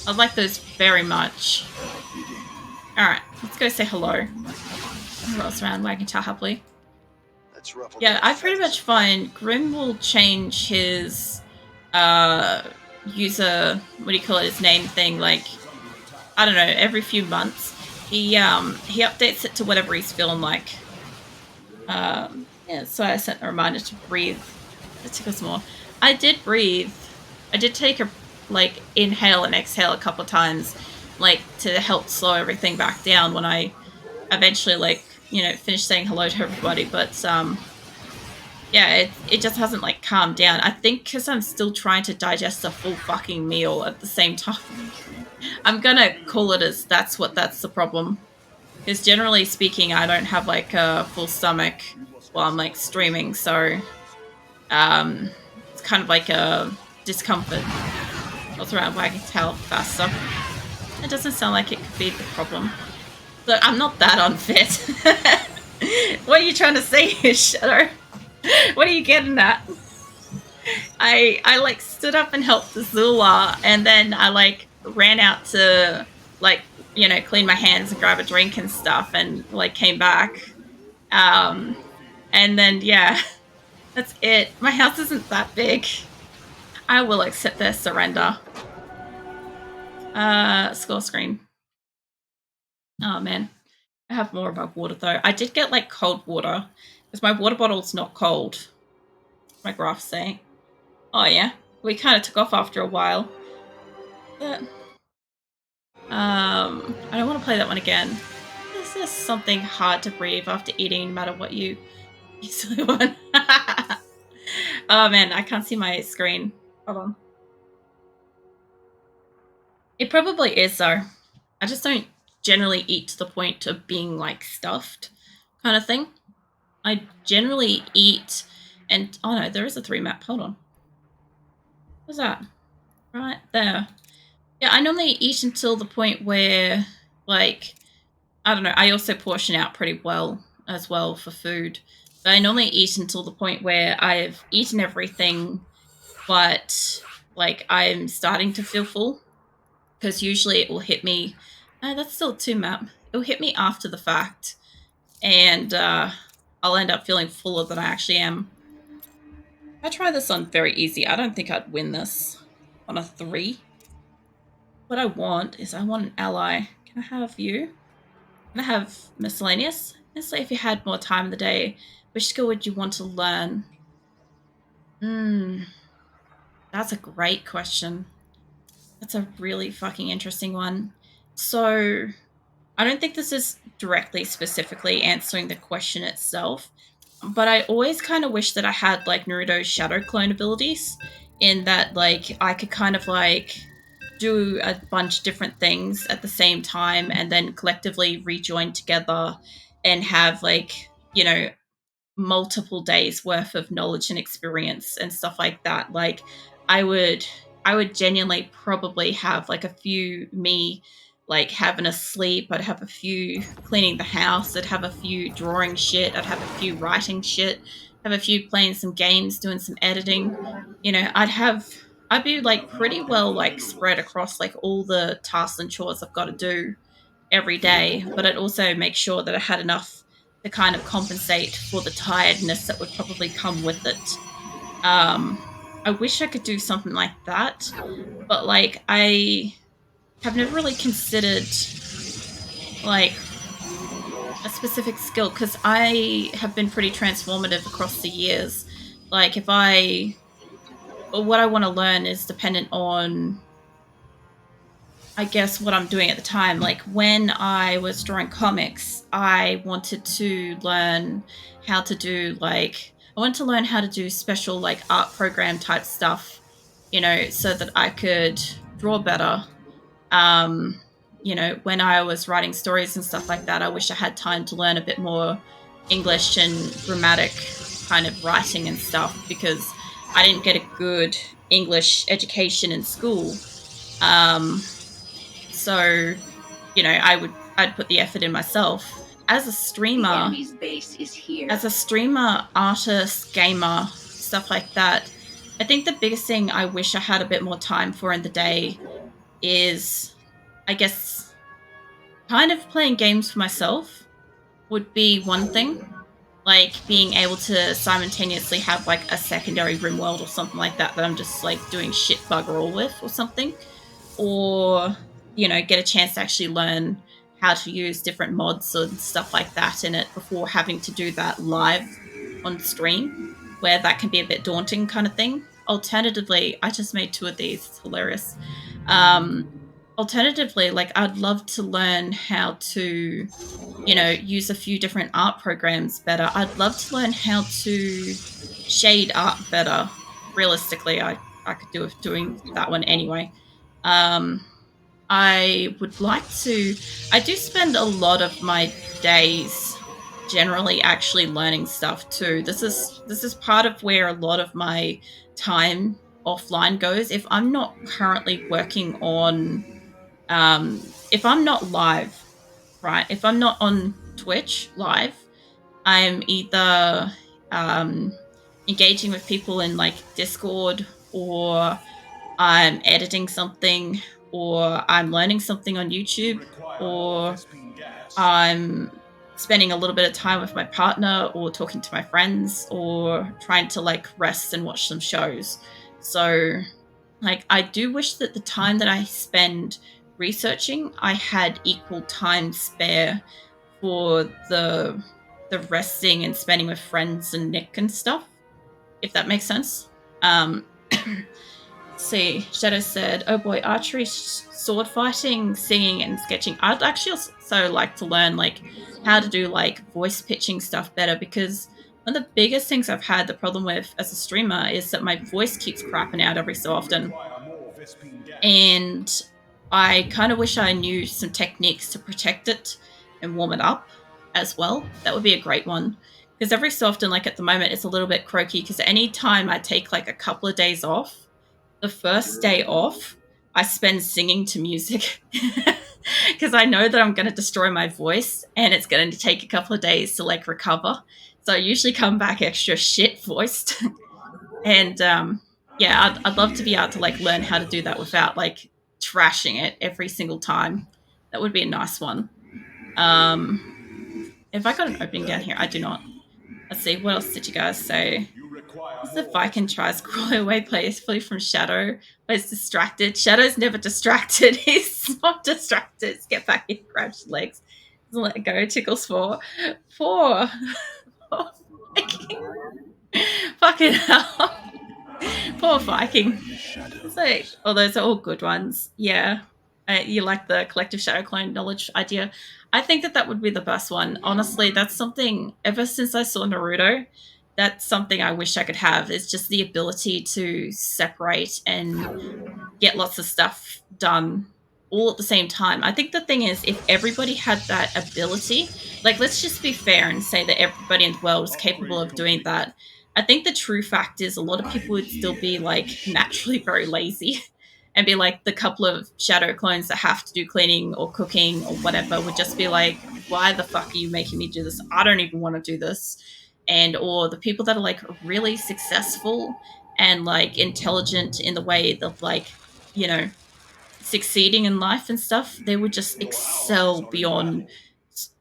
I like those very much. Alright, let's go say hello. Who else around wagging tail happily? Yeah, I pretty much find Grim will change his user, what do you call it, his name thing, like, I don't know, every few months. He updates it to whatever he's feeling like. Yeah, so I sent a reminder to breathe. It took us more. I did breathe. I did take a inhale and exhale a couple of times, to help slow everything back down when I eventually finished saying hello to everybody. But yeah, it just hasn't calmed down. I think because I'm still trying to digest a full fucking meal at the same time. I'm gonna call it as that's the problem. Because generally speaking, I don't have a full stomach while I'm streaming, so it's kind of like a discomfort. Goes around wagging tail faster. It doesn't sound like it could be the problem. Look, I'm not that unfit. What are you trying to say here, Shadow? What are you getting at? I stood up and helped Azula, and then I ran out to clean my hands and grab a drink and stuff, and came back. And then yeah, that's it. My house isn't that big. I will accept their surrender. Score screen. Oh man, I have more about water though. I did get cold water because my water bottle's not cold. My graph's saying. Oh yeah, we kind of took off after a while. But I don't want to play that one again. This is something hard to breathe after eating, no matter what you easily want. Oh man, I can't see my screen. Hold on. It probably is though. I just don't generally eat to the point of being stuffed kind of thing. I generally eat and oh no, there is a 3 map. Hold on. What's that? Right there. Yeah, I normally eat until the point where I don't know, I also portion out pretty well as well for food. But I normally eat until the point where I've eaten everything, but I'm starting to feel full. Because usually it will hit me. That's still a 2 map. It'll hit me after the fact, and I'll end up feeling fuller than I actually am. I try this on very easy. I don't think I'd win this on a 3. What I want is I want an ally. Can I have you? Can I have miscellaneous? Let's say if you had more time in the day, which skill would you want to learn? That's a great question. That's a really fucking interesting one. So, I don't think this is directly specifically answering the question itself, but I always kind of wish that I had Naruto's shadow clone abilities, in that I could kind of do a bunch of different things at the same time and then collectively rejoin together and have multiple days worth of knowledge and experience and stuff like that. I would genuinely probably have a few me having a sleep. I'd have a few cleaning the house. I'd have a few drawing shit. I'd have a few writing shit. Have a few playing some games, doing some editing. I'd be pretty well spread across all the tasks and chores I've got to do every day. But I'd also make sure that I had enough to kind of compensate for the tiredness that would probably come with it. I wish I could do something like that, but I have never really considered a specific skill, because I have been pretty transformative across the years. If what I want to learn is dependent on, I guess, what I'm doing at the time. When I was drawing comics, I wanted to learn how to do I wanted to learn how to do special art program type stuff, so that I could draw better. When I was writing stories and stuff like that, I wish I had time to learn a bit more English and grammatic kind of writing and stuff, because I didn't get a good English education in school. So, I'd put the effort in myself. As a streamer, artist, gamer, stuff like that, I think the biggest thing I wish I had a bit more time for in the day is, I guess, kind of playing games for myself would be one thing. Like being able to simultaneously have like a secondary RimWorld or something like that I'm just like doing shit bugger all with or something. Or, get a chance to actually learn how to use different mods and stuff like that in it before having to do that live on stream, where that can be a bit daunting kind of thing. Alternatively, I just made two of these. It's hilarious. Um, Alternatively, like I'd love to learn how to, use a few different art programs better. I'd love to learn how to shade art better. Realistically, I could do with doing that one anyway. Um, I would like to. I do spend a lot of my days generally actually learning stuff too. This is part of where a lot of my time offline goes. If I'm not currently working on, if I'm not live, right? If I'm not on Twitch live, I'm either um, engaging with people in like Discord, or I'm editing something, or I'm learning something on YouTube, or I'm spending a little bit of time with my partner, or talking to my friends, or trying to like rest and watch some shows. So, like, I do wish that the time that I spend researching, I had equal time spare for the resting and spending with friends and Nick and stuff, if that makes sense. Um, see, Shadow said, "Oh boy, archery, sword fighting, singing, and sketching. I'd actually also like to learn like how to do like voice pitching stuff better, because one of the biggest things I've had the problem with as a streamer is that my voice keeps crapping out every so often, and I kind of wish I knew some techniques to protect it and warm it up as well. That would be a great one." Because every so often, like at the moment, it's a little bit croaky. Because any time I take like a couple of days off, the first day off, I spend singing to music because I know that I'm going to destroy my voice and it's going to take a couple of days to like recover. So I usually come back extra shit voiced. And yeah, I'd love to be able to like learn how to do that without like trashing it every single time. That would be a nice one. If I got an opening down here, I do not. Let's see, what else did you guys say? As the Viking tries to crawl away playfully from Shadow, but is distracted. Shadow's never distracted. He's not distracted. Get back in, grabs your legs. Doesn't let it go. Tickles for. Poor. Poor Viking. Fucking hell. Poor Viking. So, oh, those are all good ones. Yeah. You like the collective shadow clone knowledge idea. I think that that would be the best one. Honestly, that's something, ever since I saw Naruto, that's something I wish I could have, is just the ability to separate and get lots of stuff done all at the same time. I think the thing is, if everybody had that ability, like let's just be fair and say that everybody in the world is capable of doing that. I think the true fact is a lot of people would still be like naturally very lazy and be like the couple of shadow clones that have to do cleaning or cooking or whatever would just be like, why the fuck are you making me do this? I don't even want to do this. And or the people that are like really successful and like intelligent in the way of like, you know, succeeding in life and stuff, they would just excel beyond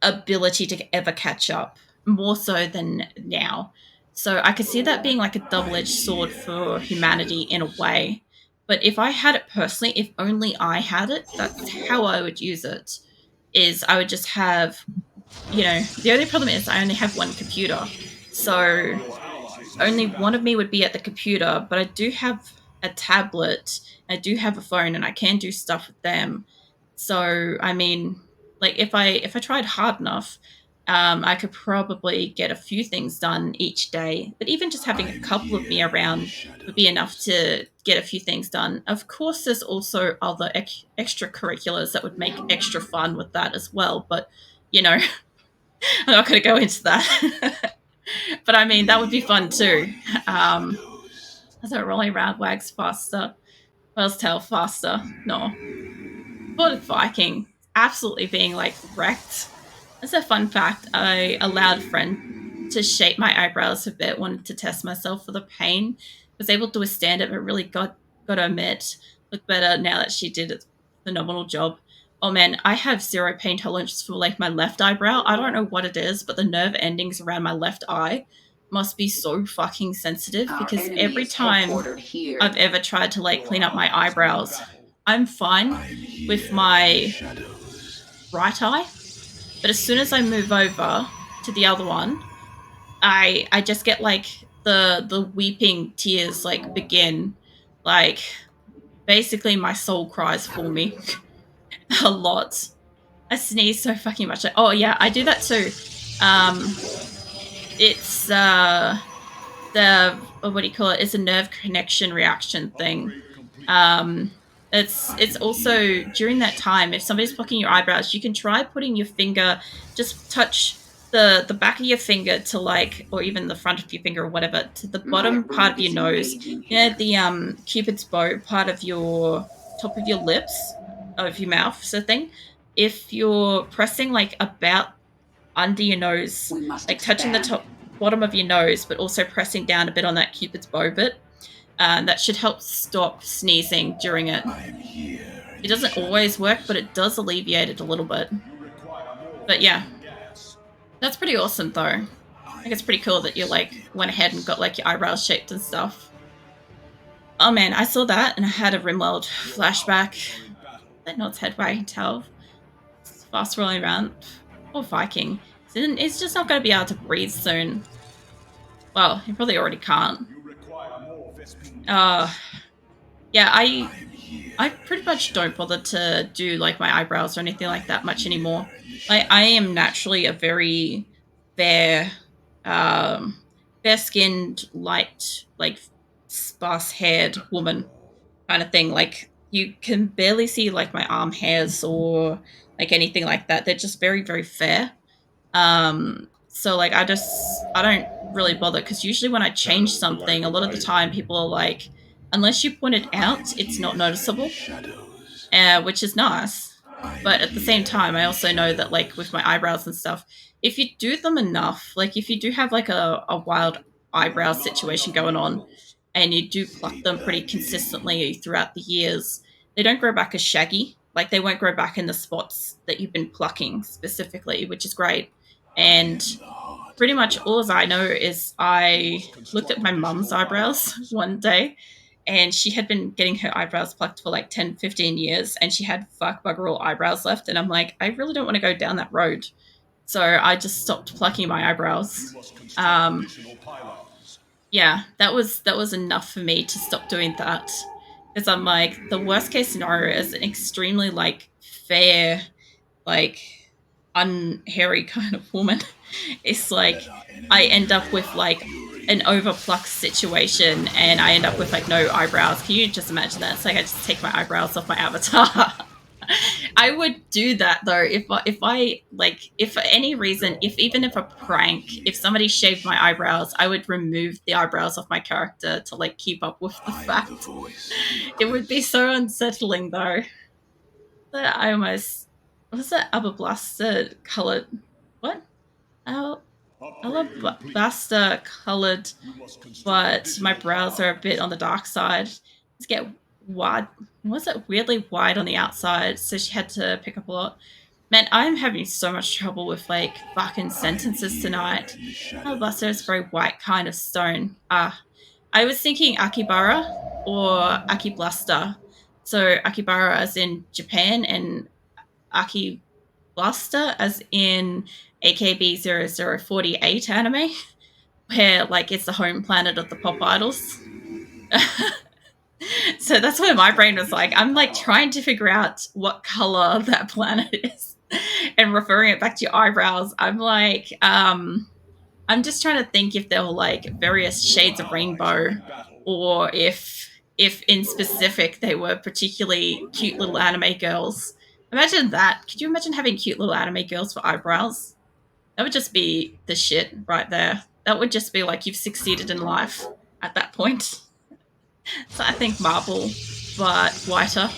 ability to ever catch up, more so than now. So I could see that being like a double-edged sword for humanity in a way. But if I had it personally, if only I had it, that's how I would use it. Is I would just have, the only problem is I only have one computer. So only one of me would be at the computer, but I do have a tablet, I do have a phone, and I can do stuff with them. So I mean, like if I tried hard enough, I could probably get a few things done each day. But even just having a couple of me around would be enough to get a few things done. Of course, there's also other extracurriculars that would make extra fun with that as well. But I'm not going to go into that. But I mean, that would be fun too. Um, so rolling around wags faster, whale's tail faster. No. But Viking absolutely being like wrecked. That's a fun fact. I allowed a friend to shape my eyebrows a bit, wanted to test myself for the pain. Was able to withstand it, but really got to admit, look better now that she did it. phenomenal job. Oh man, I have zero pain tolerance for like my left eyebrow. I don't know what it is, but the nerve endings around my left eye must be so fucking sensitive Our because enemy every is time headquartered here. I've ever tried to like clean up my eyebrows, I'm fine I'm with here in the my shadows. right eye, but as soon as I move over to the other one, I just get like the weeping tears like begin, like basically my soul cries for me a lot. I sneeze so fucking much. Oh yeah, I do that too. Um, it's the what do you call it? It's a nerve connection reaction thing. Um, it's also during that time, if somebody's plucking your eyebrows, you can try putting your finger, just touch the back of your finger to like, or even the front of your finger or whatever, to the My bottom part breath of your is nose. engaging You know here. the cupid's bow part of your top of your lips, of your mouth, sort of thing. If you're pressing like about under your nose, We must like touching the expand. top bottom of your nose, but also pressing down a bit on that cupid's bow bit. That should help stop sneezing during it. I'm here It in the doesn't always work, but shadows. it does alleviate it a little bit. You require more But yeah, Vespene gas. that's pretty awesome though. I think it's I'm pretty cool that you like wasted went ahead and once. got like your eyebrows shaped and stuff. Oh man, I saw that and I had a Rimworld flashback. That Nod's head way tell. Fast rolling around. Or Viking. It's just not going to be able to breathe soon. Well, he probably already can't. You require more Vespene Uh, gas. yeah, I'm here I pretty much don't bother to do like my eyebrows or anything like that much anymore. in the Like I shadows. am naturally a very fair, um, fair-skinned, light, like sparse-haired woman kind of thing. Like you can barely see like my arm hairs or like anything like that. They're just very, very fair. So like I don't really bother because usually when I change something, a lot of the time people are like, unless you point it I'm out, it's not here in the noticeable, shadows. which is nice. I'm But at the same here time, I in the also know that shadows. like with my eyebrows and stuff, if you do them enough, like if you do have like a wild You eyebrow have not situation enough going on minerals. and you do pluck Say them pretty that consistently again. throughout the years, they don't grow back as shaggy. Like they won't grow back in the spots that you've been plucking specifically, which is great. I And am the heart pretty of much all as I know darkness. is You I must looked at construct my mum's additional eyebrows pylons. one day and she had been getting her eyebrows plucked for like 10, 15 years and she had fuck bugger all eyebrows left. And I'm like, I really don't want to go down that road. So I just stopped plucking my You eyebrows. must construct Um, additional pylons. yeah, that was enough for me to stop doing that. Because I'm like, the worst case scenario is an extremely like fair, like unhairy kind of woman. It's like Let our I enemy end up know with our like an fury. overplucked situation and I end up with like no eyebrows. Can you just imagine that? It's like I just take my eyebrows off my avatar. I would do that though if I like if for any reason if even if a prank if somebody shaved my eyebrows I would remove the eyebrows of my character to like keep up with the I am the fact. voice of It would be darkness. so unsettling though that I almost what's that Abablaster colored what Al Upgrade complete. Alabaster colored, You must construct but my additional brows are a bit on the pylons. dark side. Just get wide. Was it weirdly wide on the outside? So she had to pick up a lot. Man, I'm having so much trouble with like fucking I'm sentences here tonight. in the Alabaster is a shadows. very white kind of stone. I was thinking Akibara or Akiblaster. So Akibara as in Japan and Akiblaster as in AKB 0048 anime, where like it's the home planet of the pop idols. So that's where my brain was like, I'm like trying to figure out what color that planet is and referring it back to your eyebrows. I'm like, I'm just trying to think if there were like various Your shades of allies are rainbow in battle. or if in specific they were particularly cute little anime girls. Imagine that. Could you imagine having cute little anime girls for eyebrows? That would just be the shit right there. That would just be like you've succeeded in life at that point. So I think marble, but whiter.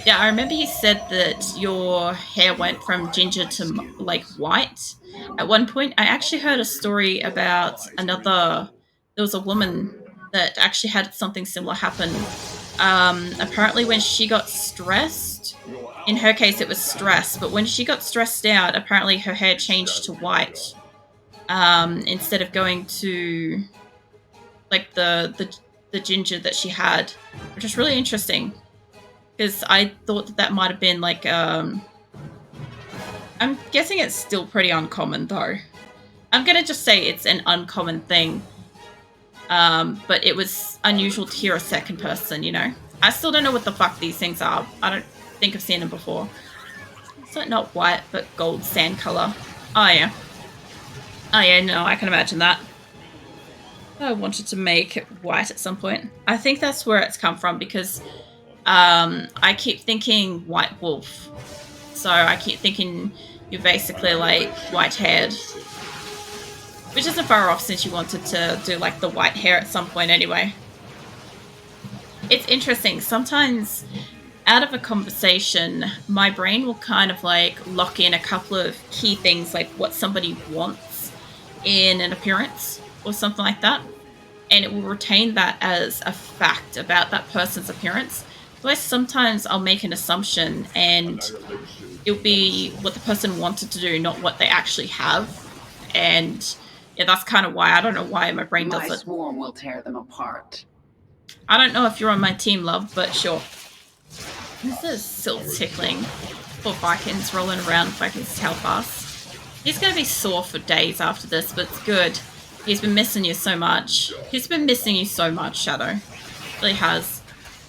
Yeah, I remember you said that your hair went from ginger My to like skills. white. At one point, I actually heard a story Your about allies are in another. battle. There was a woman that actually had something similar happen apparently when she got stressed, in her case it was stress, but when she got stressed out, apparently her hair changed to white, instead of going to like the ginger that she had, which is really interesting because I thought that might have been like I'm guessing it's still pretty uncommon though. I'm gonna just say it's an uncommon thing. But it was unusual to hear a second person, you know. I still don't know what the fuck these things are. I don't think I've seen them before. So not white, but gold sand color. Oh yeah. Oh yeah, no, I can imagine that. I wanted to make it white at some point. I think that's where it's come from because I keep thinking white wolf. So I keep thinking you're basically like white haired. Which isn't far off since you wanted to do like the white hair at some point anyway. It's interesting. Sometimes out of a conversation, my brain will kind of like lock in a couple of key things like what somebody wants in an appearance or something like that. And it will retain that as a fact about that person's appearance. Whereas sometimes I'll make an assumption and it'll be what the person wanted to do, not what they actually have. And yeah, that's kind of why I don't know why my brain does it. My swarm will tear them apart. I don't know if you're on my team, love, but sure. This is still tickling. Poor Vikings rolling around Vikings Telfast. He's going to be sore for days after this, but it's good. He's been missing you so much. He's been missing you so much, Shadow. Really has.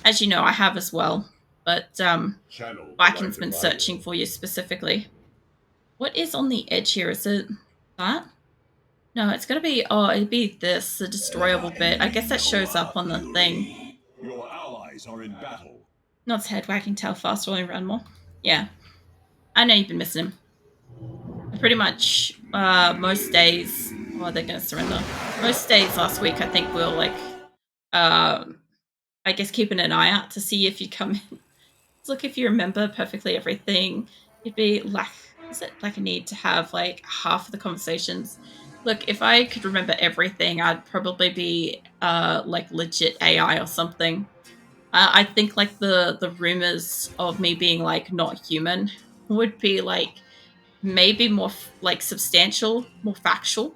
As you know, I have as well. But Viking's been searching for you specifically. What is on the edge here? Is it that? No, it's gonna be, oh, it'd be this, the destroyable bit. I guess that shows up on the thing. Your allies are in battle. Not his head wagging tail fast, rolling around more. Yeah. I know you've been missing him. Pretty much, most days, oh, they're gonna surrender. Most days last week, I think we were like, I guess keeping an eye out to see if you come in. Look, if you remember perfectly everything, you'd be like, is it like a need to have like half of the conversations? Look, if I could remember everything, I'd probably be like legit AI or something. I think like the rumors of me being like not human would be like maybe more like substantial, more factual.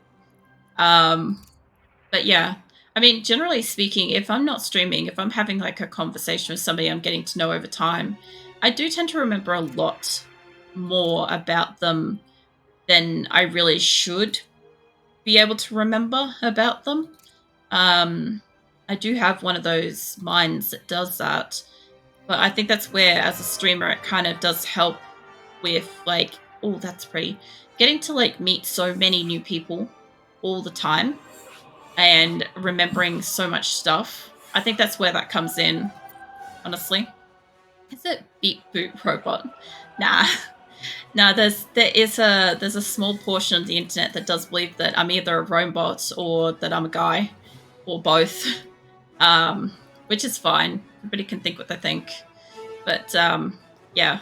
But yeah, I mean, generally speaking, if I'm not streaming, if I'm having like a conversation with somebody I'm getting to know over time, I do tend to remember a lot more about them than I really should be able to remember about them. I do have one of those minds that does that, but I think that's where, as a streamer, it kind of does help with like, oh, that's pretty, getting to like meet so many new people all the time and remembering so much stuff. I think that's where that comes in, honestly. Is it Beat Boot Robot? Nah. No, there's a small portion of the internet that does believe that I'm either a robot or that I'm a guy, or both, which is fine. Everybody can think what they think, but yeah,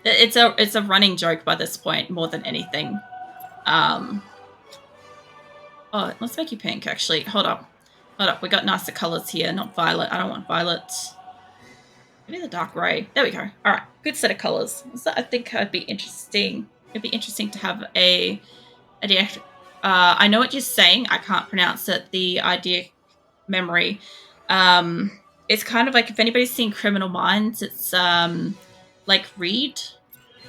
it's a running joke by this point more than anything. Oh, let's make you pink. Actually, hold up. We got nicer colors here, not violet. I don't want violet. Maybe the dark gray. There we go. All right, good set of colors. So I think it'd be interesting. It'd be interesting to have a idea. I know what you're saying. I can't pronounce it. The idea memory. It's kind of like if anybody's seen Criminal Minds. It's like Reed.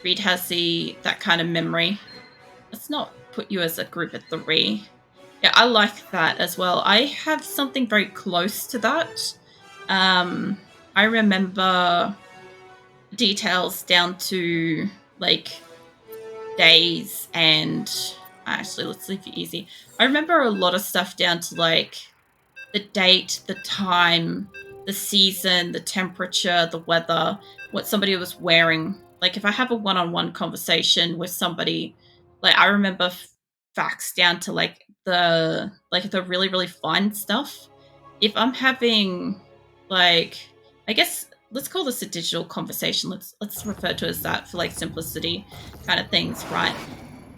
Reed has that kind of memory. Let's not put you as a group at 3. Yeah, I like that as well. I have something very close to that. I remember details down to like days and actually let's leave it easy. I remember a lot of stuff down to like the date, the time, the season, the temperature, the weather, what somebody was wearing. Like if I have a one-on-one conversation with somebody, like I remember facts down to like the really, really fine stuff. If I'm having like, I guess let's call this a digital conversation. Let's refer to it as that for like simplicity kind of things, right?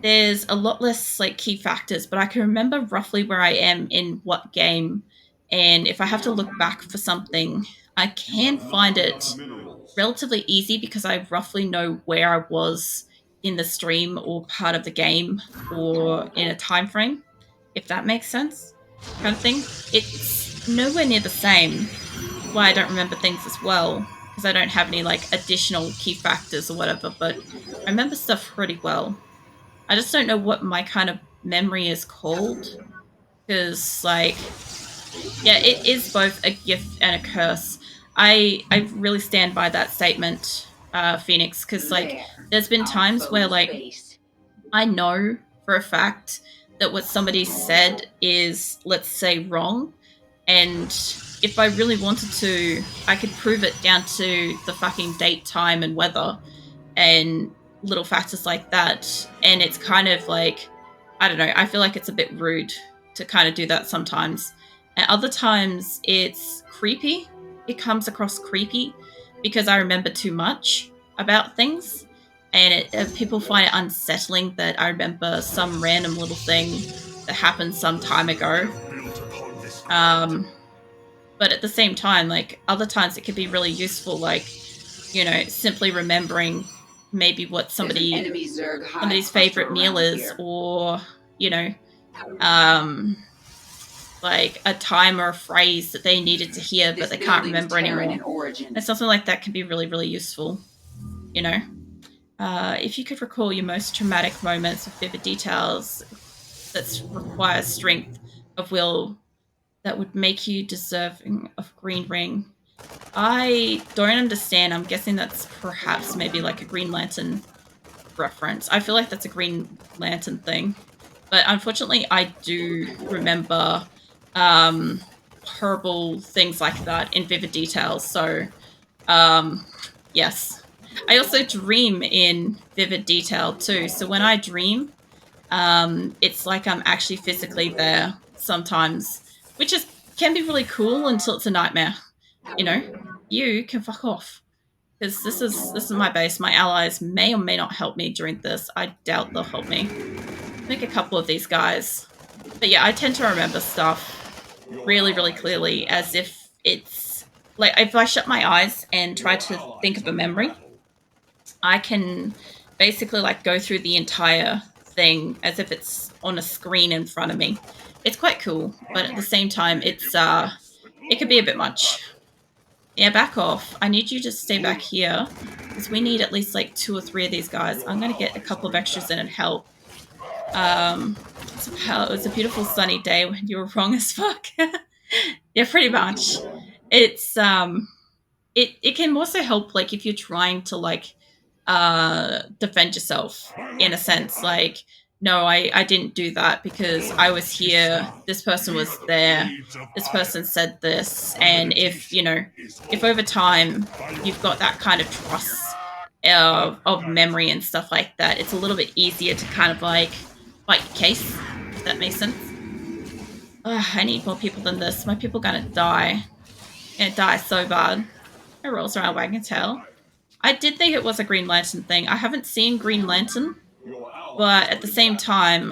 There's a lot less like key factors, but I can remember roughly where I am in what game. And if I have to look back for something, I can find it relatively easy because I roughly know where I was in the stream or part of the game or in a time frame, if that makes sense, kind of thing. It's nowhere near the same. Why I don't remember things as well, because I don't have any like additional key factors or whatever, but I remember stuff pretty well. I just don't know what my kind of memory is called, because like, yeah, it is both a gift and a curse. I really stand by that statement, Phoenix, because like there's been times where like I know for a fact that what somebody said is, let's say, wrong, and if I really wanted to, I could prove it down to the fucking date, time, and weather, and little factors like that. And it's kind of like, I don't know, I feel like it's a bit rude to kind of do that sometimes. And other times it's creepy. It comes across creepy because I remember too much about things. And people find it unsettling that I remember some random little thing that happened some time ago. But at the same time, like, other times it could be really useful, like, you know, simply remembering maybe what somebody's favorite meal is, or, you know, like a time or a phrase that they needed to hear but they can't remember anymore. And something like that can be really, really useful, you know. If you could recall your most traumatic moments with vivid details that require strength of will that would make you deserving of Green Ring. I don't understand. I'm guessing that's perhaps maybe like a Green Lantern reference. I feel like that's a Green Lantern thing. But unfortunately, I do remember horrible things like that in vivid detail. So, yes. I also dream in vivid detail too. So when I dream, it's like I'm actually physically there sometimes, which can be really cool until it's a nightmare. You know, you can fuck off, because this is my base. My allies may or may not help me during this. I doubt they'll help me. I think a couple of these guys, but yeah, I tend to remember stuff really, really clearly, as if it's like if I shut my eyes and try to think of a memory, I can basically like go through the entire thing as if it's on a screen in front of me. It's quite cool, but at the same time, it could be a bit much. Yeah, back off. I need you to stay back here, because we need at least like 2 or 3 of these guys. I'm going to get a couple of extras in and help. It was a beautiful sunny day when you were wrong as fuck. Yeah, pretty much. It's, it can also help, like, if you're trying to, like, defend yourself, in a sense. Like, no, I didn't do that because I was here, this person was there, this person said this, and if, you know, if over time you've got that kind of trust of memory and stuff like that, it's a little bit easier to kind of, like, fight your case, if that makes sense. Ugh, I need more people than this. My people gonna die. Gonna die so bad. It rolls around wagging tail. I did think it was a Green Lantern thing. I haven't seen Green Lantern, but at the same time,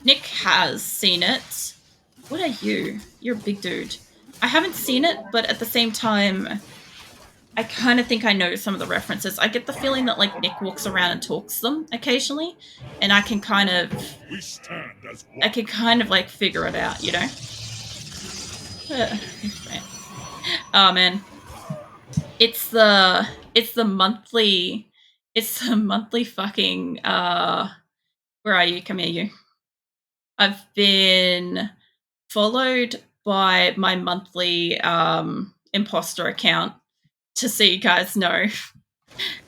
Nick has seen it. What are you? You're a big dude. I haven't seen it, but at the same time, I kind of think I know some of the references. I get the feeling that, like, Nick walks around and talks them occasionally, and I can kind of like figure it out, you know? Oh man. It's the monthly fucking where are you? Come here, you. I've been followed by my monthly imposter account, to so you guys know.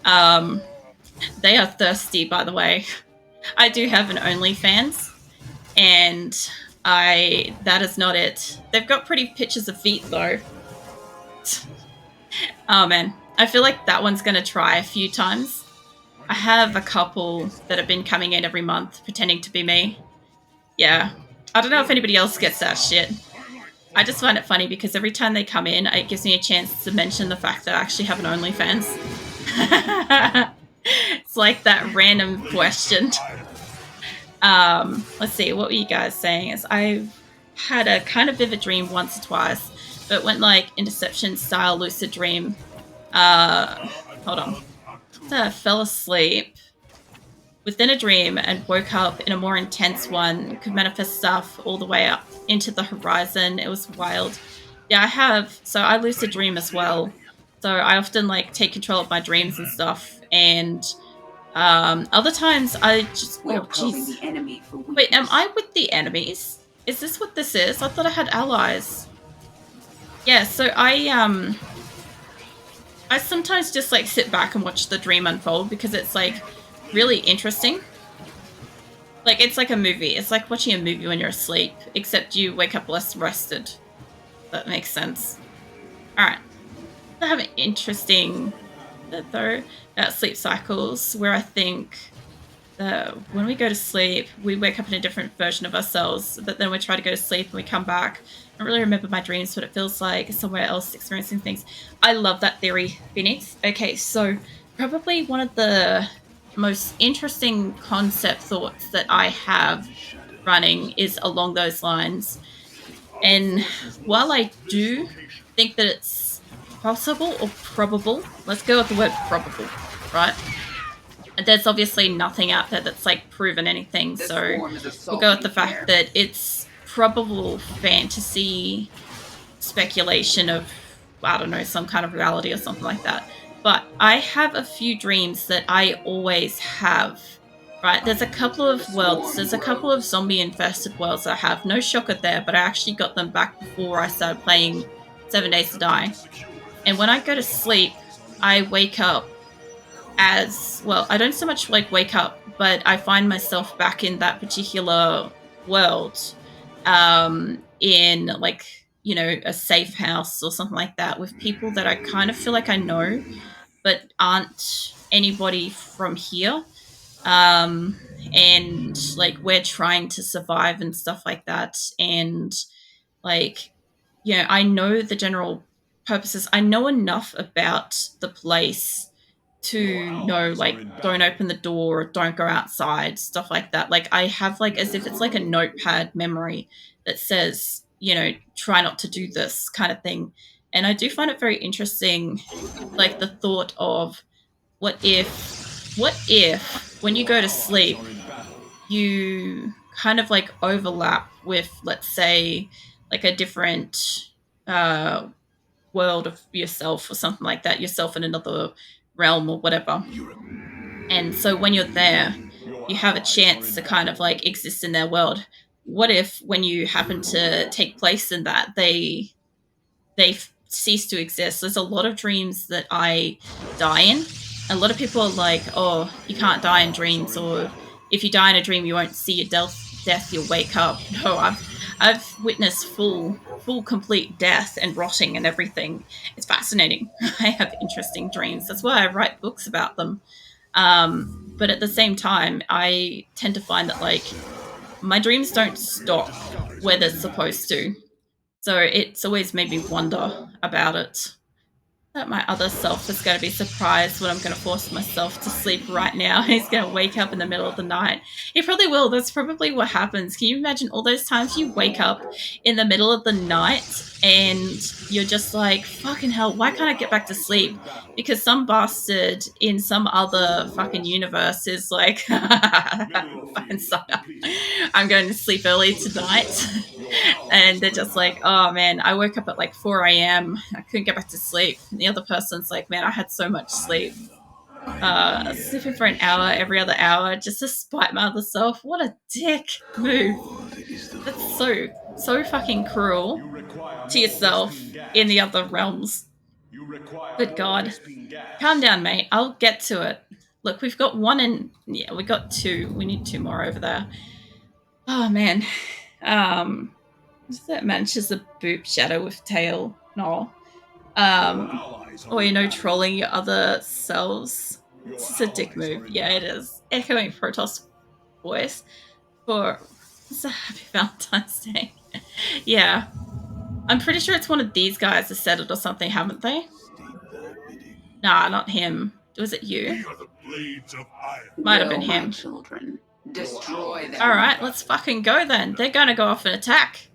They are thirsty, by the way. I do have an OnlyFans, and that is not it. They've got pretty pictures of feet though. Oh man, I feel like that one's gonna try a few times. I have a couple that have been coming in every month pretending to be me. Yeah, I don't know if anybody else gets that shit. I just find it funny because every time they come in, it gives me a chance to mention the fact that I actually have an OnlyFans. It's like that random question. Let's see, what were you guys saying? I've had a kind of vivid dream once or twice It went like Interception style lucid dream. Hold on. So I fell asleep within a dream and woke up in a more intense one. Could manifest stuff all the way up into the horizon. It was wild. Yeah, I have. So I lucid dream as well. So I often like take control of my dreams and stuff. And other times I just. We're Oh, probing jeez. the enemy for weakness. Wait, am I with the enemies? Is this what this is? I thought I had allies. Yeah, so I sometimes just like sit back and watch the dream unfold because it's like really interesting. Like it's like a movie. It's like watching a movie when you're asleep, except you wake up less rested. That makes sense. Alright. I have an interesting though about sleep cycles where I think that when we go to sleep, we wake up in a different version of ourselves, but then we try to go to sleep and we come back. I don't really remember my dreams, what it feels like somewhere else experiencing things. I love that theory, Phoenix. Okay, so probably one of the most interesting concept thoughts that I have running is along those lines. And while I do think that it's possible or probable, let's go with the word probable, right? There's obviously nothing out there that's like proven anything, This so form is we'll assaulting go with the here. fact that it's probable fantasy speculation of, I don't know, some kind of reality or something like that. But I have a few dreams that I always have, right? There's a couple of worlds, there's a couple of zombie infested worlds I have. No shocker there, but I actually got them back before I started playing 7 Days to Die. And when I go to sleep, I wake up as, well, I don't so much like wake up, but I find myself back in that particular world, in like, you know, a safe house or something like that with people that I kind of feel like I know, but aren't anybody from here. And like we're trying to survive and stuff like that. And like, you know, I know the general purposes. I know enough about the place to know, like, don't open the door, don't go outside, stuff like that. Like, I have, like, as if it's like a notepad memory that says, you know, try not to do this kind of thing. And I do find it very interesting, like, the thought of what if when you go to sleep, you kind of like overlap with, let's say, like a different world of yourself or something like that, yourself in another realm or whatever. And so when you're there, you have a chance to kind of like exist in their world. What if when you happen to take place in that, they cease to exist? There's a lot of dreams that I die in. A lot of people are like, oh, you can't die in dreams, or if you die in a dream, you won't see your death, you'll wake up. No, I've witnessed full complete death and rotting and everything. It's fascinating. I have interesting dreams. That's why I write books about them. But at the same time, I tend to find that like my dreams don't stop where they're supposed to. So it's always made me wonder about it. That my other self is going to be surprised when I'm going to force myself to sleep right now. He's going to wake up in the middle of the night. He probably will. That's probably what happens. Can you imagine all those times you wake up in the middle of the night and you're just like, fucking hell, why can't I get back to sleep? Because some bastard in some other fucking universe is like, fucking suck up. I'm going to sleep early tonight. And they're just like, oh man, I woke up at like 4 a.m. I couldn't get back to sleep. And the other person's like, man, I had so much sleep. Sleeping for an hour every other hour just to spite my other self. What a dick move. That's so fucking cruel to yourself in the other realms. Good God. Calm down, mate. I'll get to it. Look, we've got one and yeah, we got two. We need two more over there. Oh man. That manages a boop shadow with tail. No. Or, you know, trolling your other selves. This is a dick move. Yeah, it is. Echoing Protoss voice for it's a happy Valentine's Day. Yeah. I'm pretty sure it's one of these guys that said it or something, haven't they? Nah, not him. Was it you? Might have been him. Children. Destroy them. Alright, let's fucking go then. They're gonna go off and attack.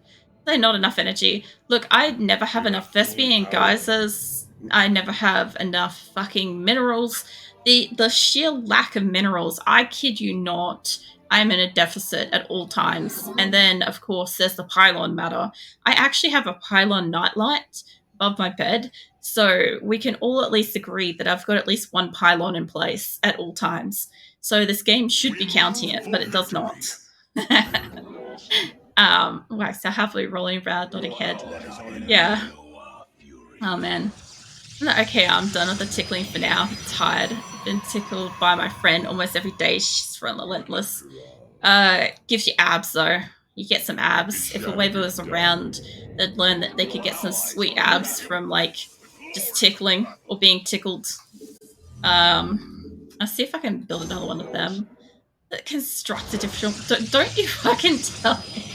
They're not enough energy. Look, I never have enough Vespian and geysers. I never have enough fucking minerals. The sheer lack of minerals, I kid you not, I'm in a deficit at all times. And then, of course, there's the pylon matter. I actually have a pylon nightlight above my bed, so we can all at least agree that I've got at least one pylon in place at all times. So this game should be counting it, but it does not. Wow, so happily rolling around, nodding head. Yeah. Oh, man. Okay, I'm done with the tickling for now. I'm tired. I've been tickled by my friend almost every day. She's relentless. Gives you abs, though. You get some abs. If a waiver was around, they'd learn that they could get some sweet abs from, like, just tickling or being tickled. I'll see if I can build another one of them. Construct a different... Don't you fucking tell me.